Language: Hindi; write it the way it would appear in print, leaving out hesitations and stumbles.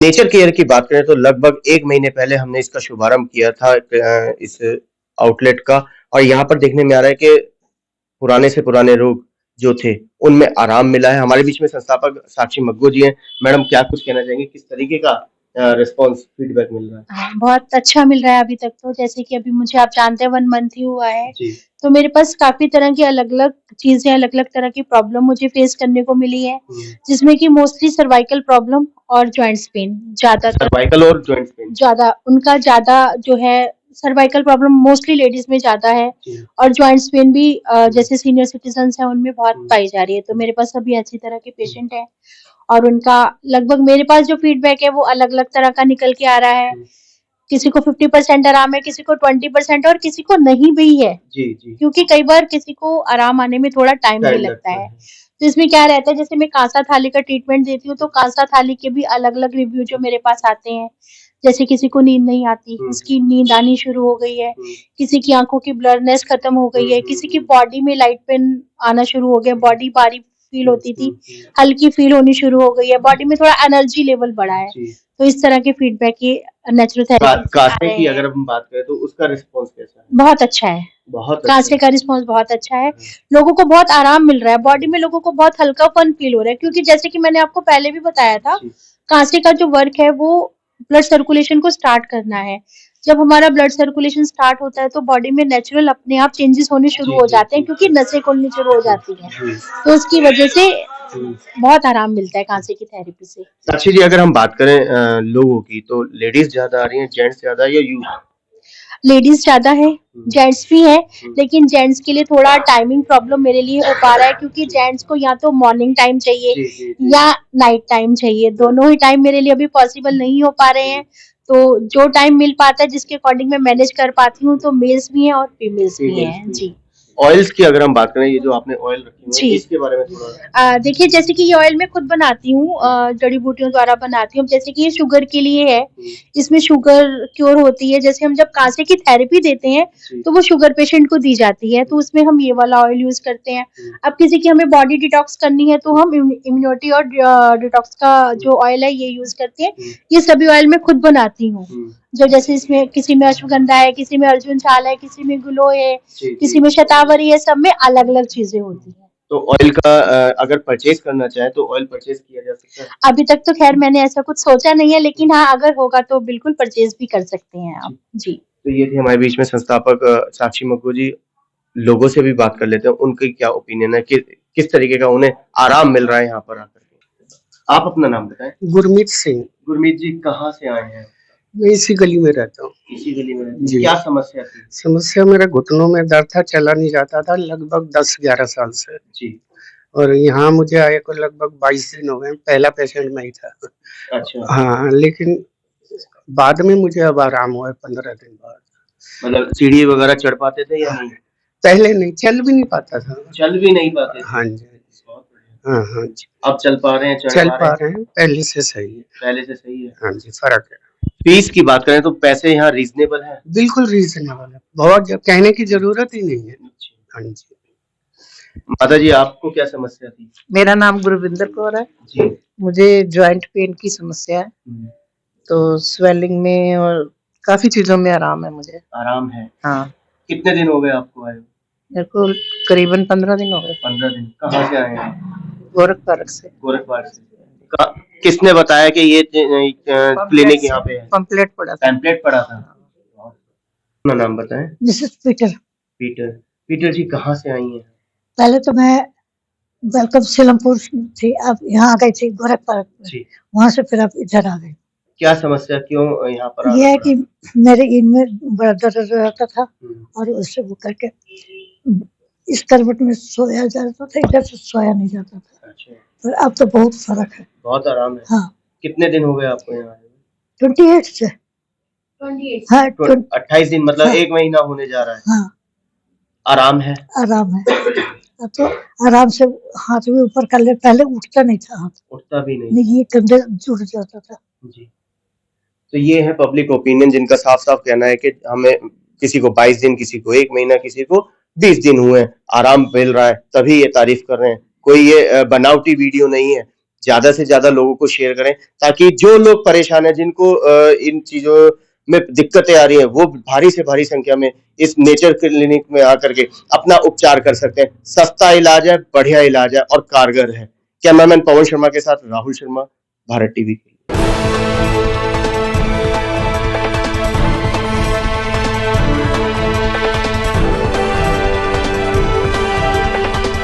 नेचर केयर की बात करें तो लगभग 1 महीने पहले हमने इसका शुभारंभ किया था इस आउटलेट का। और यहाँ पर देखने में आ रहा है कि पुराने से पुराने रोग जो थे, उनमें आराम मिला है। हमारे बीच में संस्थापक साक्षी मग्गू जी हैं। मैडम, क्या कुछ कहना चाहेंगे? किस तरीके का रिस्पॉन्स फीडबैक मिल रहा है? हाँ, बहुत अच्छा मिल रहा है अभी तक तो। जैसे कि अभी मुझे आप जानते हैं 1 मंथ ही हुआ है, जी। तो मेरे पास काफ़ी तरह की अलग-अलग चीज़ें, अलग-अलग तरह की प्रॉब्लम मुझे फेस करने को मिली है, जिसमें कि मोस्टली सर्वाइकल प्रॉब्लम और जॉइंट्स पेन ज़्यादातर सर्वाइकल और जॉइंट्स पेन। ज़्यादा जो है सर्वाइकल प्रॉब्लम मोस्टली लेडीज़ में ज़्यादा है जी। और जॉइंट्स पेन भी जैसे सीनियर सिटीज़न्स हैं उनमें बहुत पाई जा रही है। तो मेरे पास सभी अच्छी तरह के पेशेंट हैं और उनका लगभग मेरे पास जो फीडबैक है वो अलग-अलग तरह का निकल के आ रहा है। किसी को 50% आराम है, किसी को 20% और किसी को नहीं भी है। जी, जी। क्योंकि कई बार किसी को आराम आने में थोड़ा टाइम भी लगता है। तो इसमें क्या रहता है, जैसे मैं कांसा थाली का ट्रीटमेंट देती हूँ, तो कांसा थाली के भी अलग-अलग रिव्यू जो मेरे पास आते हैं। जैसे किसी को नींद नहीं आती, उसकी नींद आनी शुरू हो गई है, किसी की आँखों की ब्लरनेस खत्म हो गई है, किसी की बॉडी में लाइट पेन आना शुरू हो गया, बॉडी भारी फील होती थी, हल्की फील होनी शुरू हो गई है, बॉडी में थोड़ा एनर्जी लेवल बढ़ा है। तो इस तरह के फीडबैक ये नेचुरल थेरेपी से आ कांसे रहे की हैं। अगर हम बात करें तो उसका रिस्पॉन्स कैसा है? बहुत अच्छा है। बहुत अच्छा कांसे का रिस्पॉन्स बहुत अच्छा है। लोगों को बहुत आराम मिल रहा है, बॉडी में लोगों को बहुत हल्कापन फील हो रहा है, क्योंकि जैसे कि मैंने आपको पहले भी बताया था, कांसे का जो वर्क है वो ब्लड सर्कुलेशन को स्टार्ट करना है। जब हमारा ब्लड सर्कुलेशन स्टार्ट होता है तो बॉडी में नेचुरल अपने आप चेंजेस होने शुरू हो जाते हैं, क्योंकि नसें खुलनी शुरू हो जाती हैं। तो उसकी वजह से बहुत आराम मिलता है कांसे की थेरेपी से। साक्षी जी, अगर हम बात करें लोगों की, तो लेडीज ज्यादा आ रही हैं, जेंट्स ज्यादा या यूथ? लेडीज ज़्यादा है, जेंट्स भी हैं, लेकिन जेंट्स के लिए थोड़ा टाइमिंग प्रॉब्लम मेरे लिए हो पा रहा है, क्योंकि जेंट्स को या तो मॉर्निंग टाइम चाहिए या नाइट टाइम चाहिए। दोनों ही टाइम मेरे लिए अभी पॉसिबल नहीं हो पा रहे हैं। तो जो टाइम मिल पाता है जिसके अकॉर्डिंग मैं मैनेज कर पाती हूँ, तो मेल्स भी हैं और फीमेल्स भी हैं। जी। ऑयल्स की अगर हम बात करें, ये जो आपने ऑयल रखे हुए हैं, जी। इसके बारे में थोड़ा देखिए, जैसे कि ये ऑयल मैं खुद बनाती हूँ, जड़ी-बूटियों द्वारा बनाती हूँ। जैसे कि ये शुगर के लिए है, इसमें शुगर क्योर होती है। जैसे हम जब कांसे की थेरेपी देते हैं, तो वो शुगर पेशेंट को दी जाती है, तो उसमें हम ये वाला ऑयल यूज़ करते हैं। अब किसी की हमें बॉडी डिटॉक्स करनी है, तो हम इम्यूनिटी और डिटॉक्स का जो ऑयल है, ये यूज़ करते हैं। ये सभी ऑयल मैं खुद बनाती हूँ। जो जैसे इसमें किसी में अश्वगंधा है, किसी में अर्जुन छाल है, किसी में गिलोय है, किसी में शतावरी है, सब में अलग-अलग चीज़ें होती हैं। तो ऑयल का अगर परचेज करना चाहे तो ऑयल परचेज किया जा सकता है? अभी तक तो खैर मैंने ऐसा कुछ सोचा नहीं है, लेकिन हाँ, अगर होगा तो बिल्कुल परचेज़ भी कर सकते हैं आप। जी। तो ये थी हमारे बीच में संस्थापक साक्षी मग्गू जी। लोगों से भी बात कर लेते हैं, उनकी क्या ओपिनियन है, किस तरीके का उन्हें आराम मिल रहा है यहाँ पर आकर के। आप अपना नाम बताएं। गुरमीत सिंह। गुरमीत जी, कहाँ से आए हैं? मैं इसी गली में रहता हूँ। इसी गली में रहते हैं। क्या समस्या थी? समस्या मेरे घुटनों में दर्द था, चला नहीं जाता था लगभग 10-11 साल से जी। और यहाँ मुझे आए को लगभग 22 दिन हो गए। पहला पेशेंट मैं ही था। अच्छा। हाँ, लेकिन बाद में मुझे अब आराम हुआ है 15 दिन बाद। मतलब सीढ़ी वगैरह चढ़ पाते थे या नहीं? पहले नहीं, चल भी नहीं पाता था। चल भी नहीं पाते थे? हाँ जी। हाँ, हाँ जी। अब चल पा रहे हैं, चल पा रहे हैं, पहले से सही है। पहले से सही है? हाँ जी, फर्क है। फीस की बात करें तो पैसे यहाँ रीजनेबल है? बिल्कुल रीजनेबल है, बहुत कहने की जरूरत ही नहीं है। हाँ जी। माता जी, आपको क्या समस्या थी? मेरा नाम गुरविंदर कौर है जी। मुझे जॉइंट पेन की समस्या है, तो स्वेलिंग में और काफी चीजों में आराम है मुझे। आराम है? हाँ। कितने दिन हो गए आपको आए? मेरे को करीबन 15 दिन हो गए। 15 दिन। कहाँ से आए हैं? गोरख पार्क से। गोरख पार्क से। किसने बताया कि ये क्लिनिक यहाँ पे है? पंपलेट पड़ा था। पैम्पलेट पड़ा था। अपना नाम बताएं। Mrs Peter. पीटर। पीटर जी, कहाँ से आई हैं? पहले तो मैं वेलकम सीलमपुर थी, अब यहाँ आ गई थी गोरख पार्क में, वहाँ से फिर अब इधर आ गई। क्या समस्या, क्यों यहाँ पर? यह है कि मेरे इनमें बड़ा दर्द रहता था और उससे वो करके इस करवट में सोया जाता था, इधर से सोया नहीं जाता था। अच्छा। पर अब तो बहुत फर्क है, बहुत आराम है। हाँ। कितने दिन हो गए आपको यहाँ आए? 28 से। 28 हाँ, 28 दिन, मतलब 1 महीना होने जा रहा है। हाँ। आराम है? आराम है। अब तो आराम से हाथ भी ऊपर कर ले, पहले उठता नहीं था हाथ। उठता भी नहीं? ये कंधे जुड़ जाता था। जी। तो ये है पब्लिक ओपिनियन, जिनका साफ साफ कहना है कि हमें किसी को 22 दिन, किसी को 1 महीना, किसी को 20 दिन हुए, आराम मिल रहा है, तभी ये तारीफ कर रहे हैं। कोई ये बनावटी वीडियो नहीं है। ज्यादा से ज्यादा लोगों को शेयर करें, ताकि जो लोग परेशान हैं, जिनको इन चीजों में दिक्कतें आ रही हैं, वो भारी से भारी संख्या में इस नेचर क्लिनिक में आकर के अपना उपचार कर सकते हैं। सस्ता इलाज है, बढ़िया इलाज है और कारगर है। कैमरामैन पवन शर्मा के साथ राहुल शर्मा, भारत टीवी।